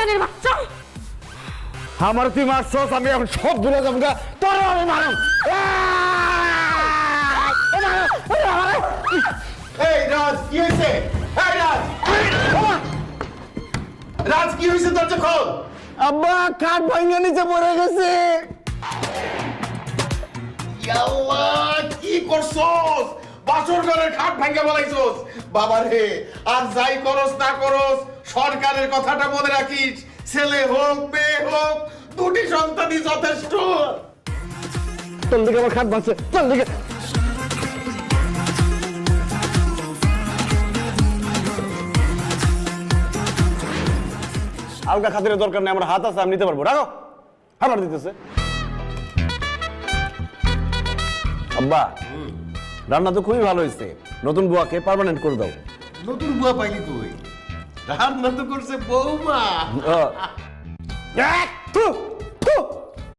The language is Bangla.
শয়তানের বাচ্চা। আমার তুই মারছস, আমি এখন সব ভুলে যাবো গা, তোর আমি মারুম। এই রাজ কি হয়েছে? এই রাজ, রাজ কি হয়েছে? দরজা খোল। আব্বা কাঠ ভাঙা নিচে পড়ে গেছে। আল্লাহ, কি করছস? বাসর ঘরের খাট ভাঙা বলাইছস। বাবা রে, আর যাই করস না করস, সরকারের কথাটা মনে রাখিস। ছেলে হোক মেয়ে হোক, দুটি সন্তানই যথেষ্ট। তোর দিকে আমার খাট ভাঙছে, তোর দিকে। আলগা খাতিরের দরকার নেই, আমার হাত আছে, আমি নিতে পারবো। রাখো, আবার দিতেছে। আব্বা রান্না তো খুবই ভালো হয়েছে, নতুন বুয়াকে পার্মানেন্ট করে দাও। নতুন বুয়া পাইলি তুই? রান্না তো করছে বৌমা। এক